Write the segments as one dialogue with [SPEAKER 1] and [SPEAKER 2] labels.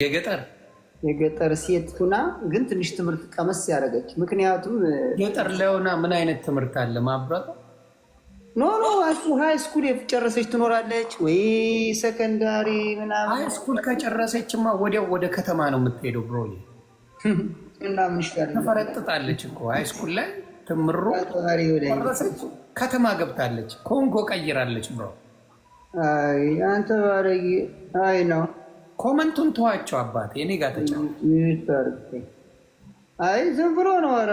[SPEAKER 1] የገጠር ሴት ሁና ግን ትንሽ ትምህርት ቀመስ ያደረገች። ምክንያቱም
[SPEAKER 2] ገጠር ለሆና ምን አይነት ትምህርት አለ ማብራት?
[SPEAKER 1] ኖ እሱ ሃይ ስኩል የጨረሰች ትኖራለች ወይ ሰከንዳሪ ምናምን።
[SPEAKER 2] ሃይ ስኩል ከጨረሰችማ ወዲያው ወደ ከተማ ነው የምትሄደው ብሮ።
[SPEAKER 1] እና ምን ይሻላል?
[SPEAKER 2] ተፈረጥጣለች እኮ ሃይ ስኩል ላይ ትምሩ ከተማ ገብታለች። ኮንጎ ቀይራለች ብሮ።
[SPEAKER 1] አይ አንተ ባረጊ። አይ ነው
[SPEAKER 2] ኮመንቱን ተዋቸው አባቴ። እኔ ጋር
[SPEAKER 1] አይ ዝም ብሎ ነው። ኧረ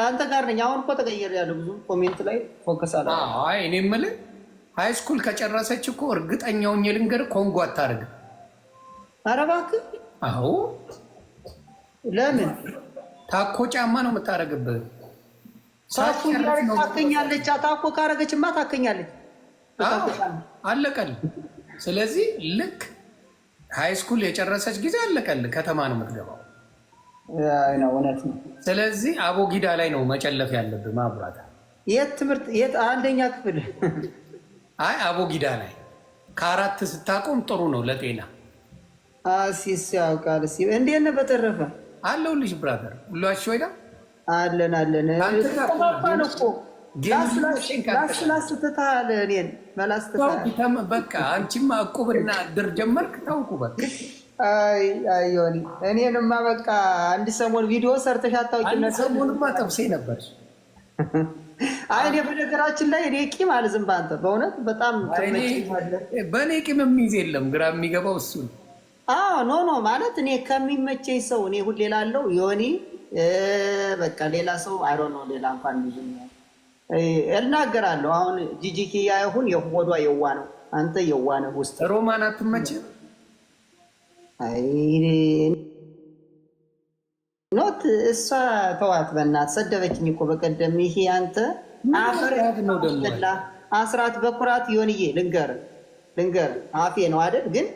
[SPEAKER 1] አንተ ጋር ነኝ። አሁን እኮ ተቀየር ያለው ብዙ ኮሜንት ላይ ፎከስ አለ።
[SPEAKER 2] አይ እኔ የምልህ ሃይ ስኩል ከጨረሰች እኮ እርግጠኛውን የልንገር ኮንጎ አታርግም።
[SPEAKER 1] ኧረ እባክህ።
[SPEAKER 2] አዎ
[SPEAKER 1] ለምን
[SPEAKER 2] ታኮ ጫማ ነው የምታረግብህ?
[SPEAKER 1] ታከኛለች። ታኮ ካረገችማ ታከኛለች።
[SPEAKER 2] አለቀል። ስለዚህ ልክ ሃይ ስኩል የጨረሰች ጊዜ አለቀል፣ ከተማ ነው የምትገባው።
[SPEAKER 1] እውነት ነው።
[SPEAKER 2] ስለዚህ አቦጊዳ ላይ ነው መጨለፍ ያለብህ ማብራት።
[SPEAKER 1] የት ትምህርት የት አንደኛ ክፍል?
[SPEAKER 2] አይ አቦጊዳ ላይ ከ4 ስታቆም ጥሩ ነው ለጤና።
[SPEAKER 1] ሲስ ያውቃል። እንዴት ነው? በተረፈ
[SPEAKER 2] አለሁልሽ ብራዘር። ሁላችሁ ወይዳ
[SPEAKER 1] አለን ላስላስትታል እኔን መላስትታል።
[SPEAKER 2] በቃ አንቺማ እቁብና እድር ጀመርክ። ታውቁ በቃ
[SPEAKER 1] አዮኒ እኔንማ በቃ አንድ ሰሞን ቪዲዮ ሰርተሽ አታውቂም?
[SPEAKER 2] ሰሞንማ ጠብሴ ነበር።
[SPEAKER 1] አይ እኔ በነገራችን ላይ እኔ ቂም አልዝም በአንተ በእውነት በጣም
[SPEAKER 2] በእኔ ቂም የሚይዝ የለም። ግራ የሚገባው እሱ
[SPEAKER 1] ኖ ማለት እኔ ከሚመቸኝ ሰው እኔ ሁሌ ላለው ዮኒ በቃ ሌላ ሰው አይሮ ነው ሌላ እንኳን ብዙ እናገራለሁ። አሁን ጂጂኪያ ይሁን የሆዷ የዋ ነው። አንተ የዋ ነው። ውስጥ
[SPEAKER 2] ሮማን አትመችም?
[SPEAKER 1] አይ ኖት እሷ ተዋት በእናትህ። ሰደበችኝ እኮ በቀደም። ይሄ አንተ አፈር ነው ደላ አስራት በኩራት ዮኒዬ ልንገር አፌ ነው አይደል? ግን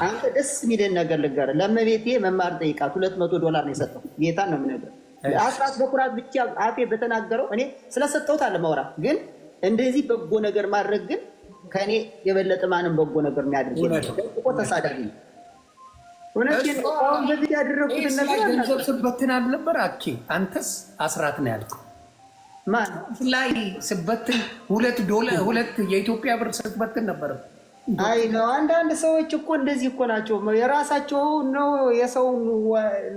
[SPEAKER 1] አንተ ደስ የሚልን ነገር ልንገር። ለመቤቴ መማር ጠይቃት $200 ነው የሰጠው። ጌታን ነው የምነግርህ። አስራት በኩራት ብቻ አፌ በተናገረው እኔ ስለሰጠሁት አለ ማውራት። ግን እንደዚህ በጎ ነገር ማድረግ ግን ከኔ የበለጠ ማንም በጎ ነገር የሚያደርግ እኮ ተሳዳቢ ነው። እውነቴን ነው። አሁን በዚህ ያደረኩት ነገር
[SPEAKER 2] ገንዘብ ስበትን አልነበር? አኬ አንተስ አስራት ነው ያልከው።
[SPEAKER 1] ማን
[SPEAKER 2] ላይ ስበትን $2 የኢትዮጵያ ብር ስበትን ነበር።
[SPEAKER 1] አይ ነው አንዳንድ ሰዎች እኮ እንደዚህ እኮ ናቸው። የራሳቸው ነው የሰው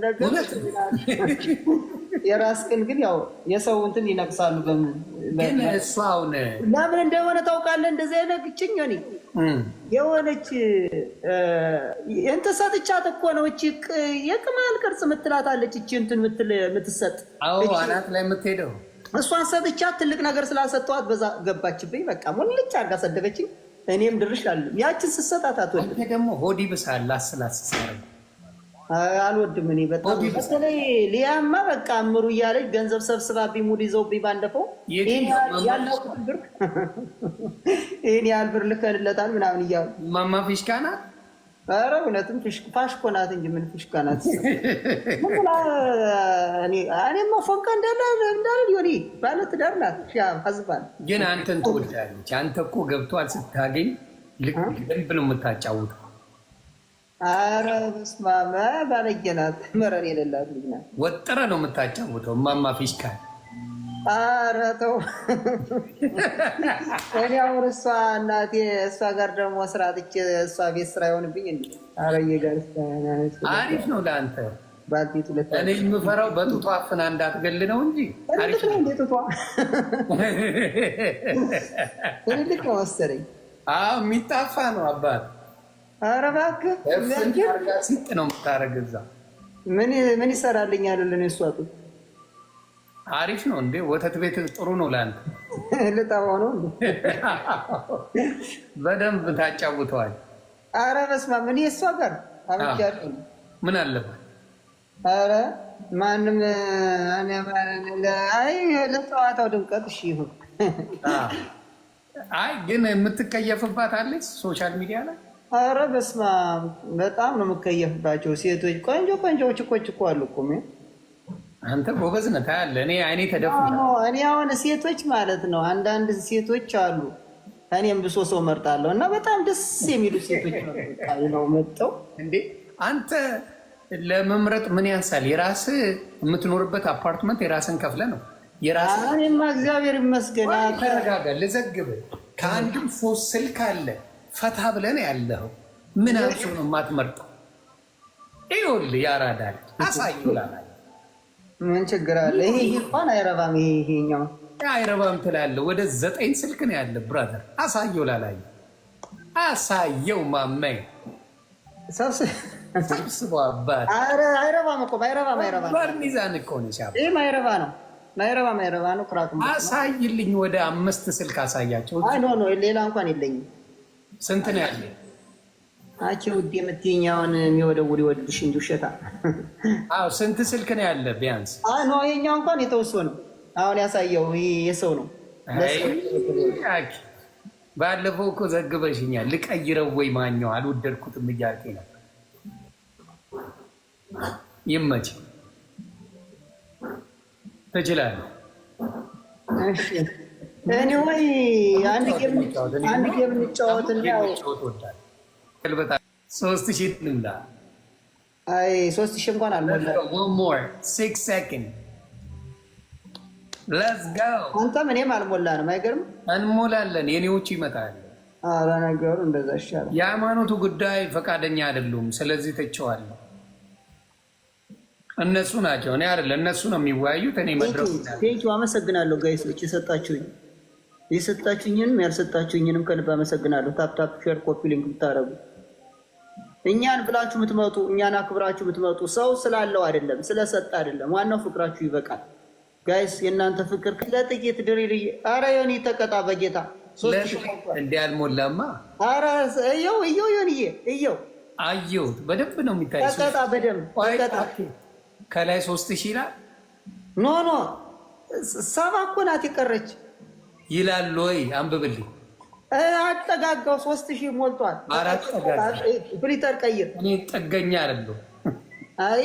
[SPEAKER 1] ነገር የራስህን ግን ያው የሰው እንትን ይነቅሳሉ።
[SPEAKER 2] ግን እሱ አሁን
[SPEAKER 1] ለምን እንደሆነ ታውቃለህ? እንደዚህ አይነት ግጭኝ የሆነች እንትን ሰጥቻት እኮ ነው። እቺ የቅማል ቅርጽ ምትላታለች። እቺ እንትን ምትሰጥ
[SPEAKER 2] አናት ላይ የምትሄደው
[SPEAKER 1] እሷን ሰጥቻት ትልቅ ነገር ስላሰጠዋት በዛ ገባችብኝ። በቃ ሙልጭ አድርጋ ሰደበችኝ። እኔም ድርሽ አለ ያችን ስሰጣት አትወድም።
[SPEAKER 2] ደግሞ ሆዲ ብሳል ላስላስ
[SPEAKER 1] አልወድም እኔ በጣም በተለይ ሊያማ በቃ አምሩ እያለች ገንዘብ ሰብስባብኝ ሙድ ይዘውብኝ ባለፈው ይህን ያህል ብር ልከልለታል ምናምን እያሉ
[SPEAKER 2] ማማ ፊሽካ ናት።
[SPEAKER 1] ኧረ እውነትም ፋሽኮ ናት እንጂ ምን ፊሽካ ናት? እኔማ ፎንቃ እንዳለ ሆኒ ባለትዳር ናት። ሀዝባል
[SPEAKER 2] ግን አንተን ትወዳለች። አንተ እኮ ገብቷል ስታገኝ ልክ ደንብ ነው የምታጫውተው።
[SPEAKER 1] ኧረ በስመ አብ ባለጌ ናት። መረን የሌላት ልጅ ናት።
[SPEAKER 2] ወጥረ ነው የምታጫውተው ማማ ፊሽካ።
[SPEAKER 1] ኧረ ተው እኔ አሁን እሷ እናቴ እሷ ጋር ደግሞ ስራ ትቼ እሷ ቤት ስራ ይሆንብኝ እንዴ? አረዬ ጋር
[SPEAKER 2] አሪፍ ነው ለአንተ።
[SPEAKER 1] ባልቴት
[SPEAKER 2] እኔ የምፈራው በጡቷ አፍና እንዳትገል ነው እንጂ
[SPEAKER 1] አሪፍ ነው። እንዴ ጡቷ ትልቅ ነው መሰለኝ።
[SPEAKER 2] የሚጣፋ ነው አባት።
[SPEAKER 1] ኧረ እባክህ
[SPEAKER 2] ሲጥ ነው የምታረግ እዛ።
[SPEAKER 1] ምን ይሰራልኛል? እሷ ጡት
[SPEAKER 2] አሪፍ ነው እንዴ? ወተት ቤት ጥሩ ነው ለአንተ።
[SPEAKER 1] ልጠባው ነው
[SPEAKER 2] በደንብ ታጫውተዋል።
[SPEAKER 1] ኧረ በስመ አብ እኔ እሷ ጋር አብጃለሁ።
[SPEAKER 2] ምን አለበት?
[SPEAKER 1] ኧረ ማንም ለጨዋታው ድምቀት እሺ ይሁን።
[SPEAKER 2] አይ ግን የምትከየፍባት አለች ሶሻል ሚዲያ ላይ።
[SPEAKER 1] ኧረ በስመ አብ በጣም ነው የምከየፍባቸው ሴቶች። ቆንጆዎች እኮ አሉ እኮ
[SPEAKER 2] አንተ ጎበዝ ነህ ታያለህ። እኔ አይኔ ተደፍኗል።
[SPEAKER 1] እኔ አሁን ሴቶች ማለት ነው አንዳንድ ሴቶች አሉ እኔም ብሶ ሰው መርጣለሁ እና በጣም ደስ የሚሉ ሴቶች ነው መጥተው
[SPEAKER 2] እንዴ አንተ ለመምረጥ ምን ያንሳል? የራስህ የምትኖርበት አፓርትመንት የራስን ከፍለ ነው የራስህ።
[SPEAKER 1] እኔማ እግዚአብሔር ይመስገን።
[SPEAKER 2] ተረጋጋ። ልዘግብህ ከአንድም ሶስት ስልክ አለ ፈታ ብለን ያለው ምን አንሱ ነው የማትመርጠው? ይኸውልህ ያራዳል አሳየው ላላ
[SPEAKER 1] ምን ችግር አለ? ይሄ እንኳን አይረባም። ይሄኛው
[SPEAKER 2] አይረባም ትላለህ። ወደ 9 ስልክ ነው ያለ ብራዘር። አሳየው ላላይ አሳየው ማመይ ሰብስበው አባት።
[SPEAKER 1] አይረባም እኮ አይረባም።
[SPEAKER 2] ሚዛን እኮ ነው ሲያባ።
[SPEAKER 1] ይሄ ማይረባ ነው ነው። ክራኩም
[SPEAKER 2] አሳይልኝ። ወደ 5 ስልክ አሳያቸው።
[SPEAKER 1] አይ ኖ ሌላ እንኳን የለኝም።
[SPEAKER 2] ስንት ነው ያለ?
[SPEAKER 1] አቺ ውድ የምትይኛውን የሚወደውል ይወድልሽ እንጂ ውሸታ።
[SPEAKER 2] አዎ ስንት ስልክ ነው ያለ ቢያንስ?
[SPEAKER 1] አይ ኖ ይሄኛው እንኳን የተወሰነ ነው። አሁን ያሳየው ይሄ የሰው ነው።
[SPEAKER 2] ባለፈው እኮ ዘግበሽኛል። ልቀይረው ወይ ማኛው አልወደድኩትም እያልከኝ ነበር። ይመች ትችላለህ።
[SPEAKER 1] እሺ እኔ ወይ አንድ ጌም እንጫወት እንዳው
[SPEAKER 2] 3000 ልምላ።
[SPEAKER 1] አይ 3000 እንኳን አልሞላም።
[SPEAKER 2] one more 6 seconds let's go።
[SPEAKER 1] አንተም እኔም አልሞላንም። አይገርም?
[SPEAKER 2] እንሞላለን። የኔዎች ይመጣል።
[SPEAKER 1] አረ ነገሩ እንደዛ ይሻላል።
[SPEAKER 2] የሃይማኖቱ ጉዳይ ፈቃደኛ አይደሉም። ስለዚህ ተቸዋለሁ። እነሱ ናቸው፣ እኔ አይደለም። እነሱ ነው የሚወያዩት። እኔ መድረኩ
[SPEAKER 1] ቴንኪው። አመሰግናለሁ ጋይሶች፣ የሰጣችሁኝንም ያልሰጣችሁኝንም ከልብ አመሰግናለሁ። ታፕ ሼር ኮፒ ሊንክ ብታረጉ እኛን ብላችሁ የምትመጡ እኛን አክብራችሁ የምትመጡ ሰው ስላለው አይደለም ስለሰጠ አይደለም። ዋናው ፍቅራችሁ ይበቃል ጋይስ። የእናንተ ፍቅር ለጥቂት ድሪል። አረ ዮኒ ተቀጣ በጌታ 3000
[SPEAKER 2] እንዴ አልሞላማ።
[SPEAKER 1] አረ እየው ዮኒዬ እየው
[SPEAKER 2] አየሁት። በደንብ ነው የሚታየው።
[SPEAKER 1] ተቀጣ በደንብ ተቀጣ።
[SPEAKER 2] ከላይ 3000 ይላል።
[SPEAKER 1] ኖ 7 እኮ ናት የቀረች
[SPEAKER 2] ይላል ወይ? አንብብልኝ።
[SPEAKER 1] አጠጋጋው 3000 ሞልቷል። ፍሊተር ቀይር።
[SPEAKER 2] እኔ ጠገኛ አይደለሁ።
[SPEAKER 1] አይ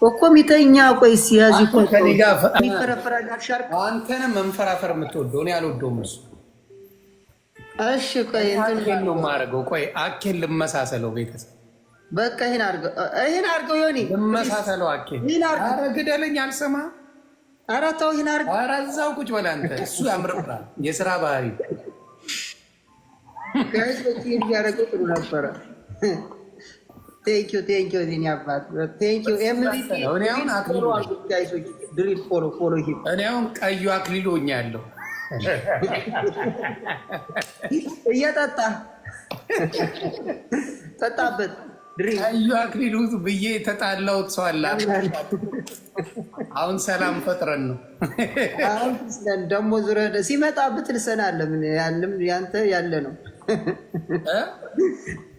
[SPEAKER 1] እኮ ሚተኛ ቆይ ሲያዚ እኮ
[SPEAKER 2] የሚፈረፈራል። አሻርክ አንተንም መንፈራፈር የምትወደው እኔ አልወደውም እሱ።
[SPEAKER 1] እሺ ቆይ
[SPEAKER 2] እንትን ነው የማደርገው። ቆይ አኬን ልመሳሰለው ቤተሰብ
[SPEAKER 1] በቃ ይሄን አድርገው ዮኒ
[SPEAKER 2] ልመሳሰለው አኬን። ኧረ ግደለኝ አልሰማህም።
[SPEAKER 1] ኧረ ተው ይሄን አድርገው።
[SPEAKER 2] ኧረ እዛው ቁጭ በል አንተ። እሱ ያምርብሃል። የስራ ባህሪ
[SPEAKER 1] ጋይስ በዚህ ያደረገው ጥሩ ነበረ። ቴንኪው ዚኒ አባት ቴንኪው። ኤምቪፒ
[SPEAKER 2] እኔ አሁን አክሊሉ
[SPEAKER 1] ጋይሶች ድሪል ፎሎ ይሄ
[SPEAKER 2] እኔ አሁን ቀዩ አክሊሉ ሆኛለሁ።
[SPEAKER 1] እየጠጣ ጠጣበት ድሪል
[SPEAKER 2] ቀዩ አክሊሉ ብዬ የተጣላሁት ሰው አለ። አሁን ሰላም ፈጥረን ነው።
[SPEAKER 1] አሁን ደግሞ ዙረ ሲመጣብህ ትልሰናለህ። ምን ያንም ያንተ ያለ ነው።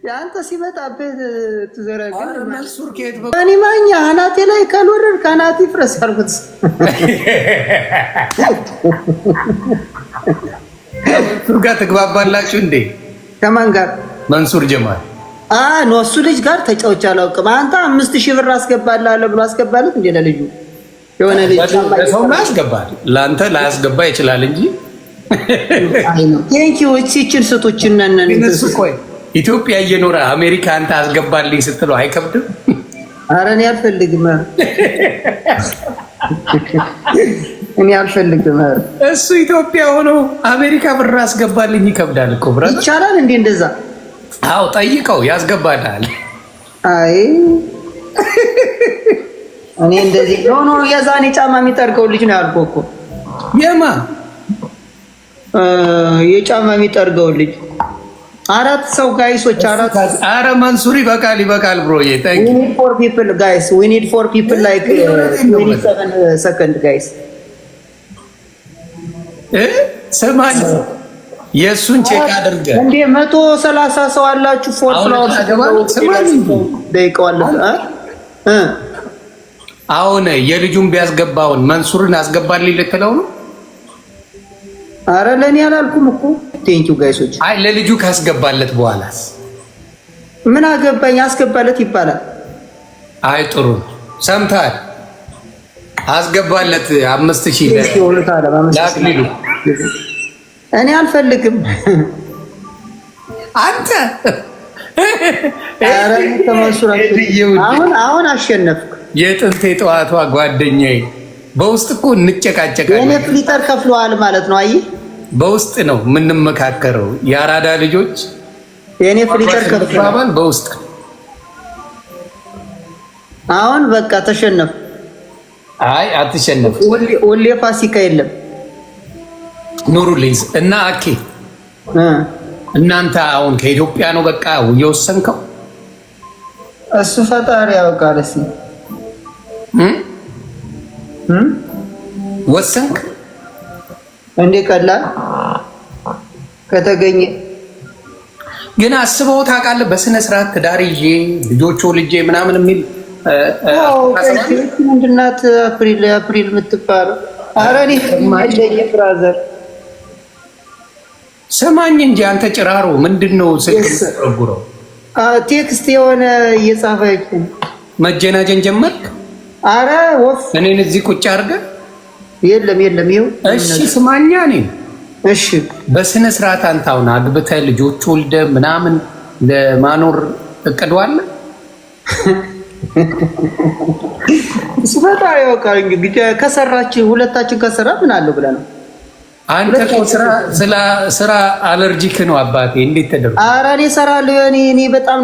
[SPEAKER 1] ያንተ ሲመጣብህ ትዘረግን።
[SPEAKER 2] መንሱር ከየት
[SPEAKER 1] እኔ ማኛ አናቴ ላይ ካልወረድ ከአናቴ ፍረስ አልኩት።
[SPEAKER 2] መንሱር ጋር ትግባባላችሁ እንዴ?
[SPEAKER 1] ከማን ጋር?
[SPEAKER 2] መንሱር ጀማል።
[SPEAKER 1] ኖ እሱ ልጅ ጋር ተጫውቼ አላውቅም። አንተ 5000 ብር አስገባልሃለሁ ብሎ አስገባለት እንዴ? ለልጁ የሆነ ልጅ
[SPEAKER 2] ሰው ያስገባል። ለአንተ ላያስገባ ይችላል እንጂ
[SPEAKER 1] ቴንኪው። እቺን ስጡችን ነን
[SPEAKER 2] እሱ ቆይ ኢትዮጵያ እየኖረ አሜሪካ አንተ አስገባልኝ ስትለው አይከብድም?
[SPEAKER 1] ኧረ እኔ አልፈልግም።
[SPEAKER 2] እሱ ኢትዮጵያ ሆኖ አሜሪካ ብር አስገባልኝ ይከብዳል እኮ ብራ።
[SPEAKER 1] ይቻላል እንዴ እንደዛ?
[SPEAKER 2] አዎ ጠይቀው ያስገባልሃል።
[SPEAKER 1] አይ እኔ እንደዚህ ሆኖ የዛኔ ጫማ የሚጠርገው ልጅ ነው ያልኩህ እኮ።
[SPEAKER 2] የማ
[SPEAKER 1] የጫማ የሚጠርገው ልጅ 4 ሰው ጋይሶች 4።
[SPEAKER 2] አረ መንሱር ይበቃል ብሮዬ። ታንክ ዩ።
[SPEAKER 1] we need 4 people guys, we need 4 people like 27 second guys።
[SPEAKER 2] ሰማኝ የሱን ቼክ አድርገህ
[SPEAKER 1] እንዴ 130 ሰው አላችሁ። 4 ፍላወር ደቂቃው
[SPEAKER 2] አሁን የልጁን ቢያስገባውን መንሱርን አስገባልኝ ልትለው ነው?
[SPEAKER 1] አረ ለኔ አላልኩም እኮ። ቴንኪው ጋይሶች።
[SPEAKER 2] አይ ለልጁ ካስገባለት በኋላስ
[SPEAKER 1] ምን አገባኝ? አስገባለት ይባላል።
[SPEAKER 2] አይ ጥሩ ሰምታል። አስገባለት 5000 ለአክሊሉ።
[SPEAKER 1] እኔ አልፈልግም።
[SPEAKER 2] አንተ
[SPEAKER 1] አሁን አሸነፍክ።
[SPEAKER 2] የጥንት የጠዋቷ ጓደኛዬ በውስጥ እኮ እንጨቃጨቃለን።
[SPEAKER 1] የኔ ፍሊተር ከፍለዋል ማለት ነው። አይ
[SPEAKER 2] በውስጥ ነው የምንመካከረው። የአራዳ ልጆች
[SPEAKER 1] የኔ ፍሊተር ከፍለዋል
[SPEAKER 2] በውስጥ።
[SPEAKER 1] አሁን በቃ ተሸነፍ።
[SPEAKER 2] አይ አትሸነፍ።
[SPEAKER 1] ወሌ ፋሲካ የለም።
[SPEAKER 2] ኑሩልኝ እና አኬ እናንተ አሁን ከኢትዮጵያ ነው በቃ የወሰንከው?
[SPEAKER 1] እሱ ፈጣሪ ያውቃል። እስኪ
[SPEAKER 2] ወሰንክ
[SPEAKER 1] እንዴ? ቀላል ከተገኘ
[SPEAKER 2] ግን አስበው ታውቃለህ? በስነ ስርዓት ትዳር ይዤ ልጆች ልጄ ምናምን የሚል
[SPEAKER 1] ምንድናት? አፕሪል የምትባለው? ኧረ እኔ ብራዘር
[SPEAKER 2] ስማኝ እንጂ አንተ ጭራሮ ምንድን ነው ስልክ የምትጠጉረው?
[SPEAKER 1] ቴክስት የሆነ እየጻፈች
[SPEAKER 2] መጀናጀን ጀመርክ?
[SPEAKER 1] አረ ወፍ
[SPEAKER 2] እኔን እዚህ ቁጭ አድርገህ
[SPEAKER 1] የለም ይኸው።
[SPEAKER 2] እሺ ስማኛ፣ እኔ
[SPEAKER 1] እሺ
[SPEAKER 2] በስነ ስርዓት አንተ አሁን አግብተህ ልጆች ወልደህ ምናምን ለማኖር እቅዱ አለ?
[SPEAKER 1] እሱ ፈጣሪ ያውቃል። እንግዲህ ከሰራችን ሁለታችን ከሰራ ምን አለው ብለህ ነው።
[SPEAKER 2] አንተ ስራ አለርጂክ ነው አባቴ። እንዴት ተደርጎ?
[SPEAKER 1] ኧረ እኔ እሰራለሁ። እኔ በጣም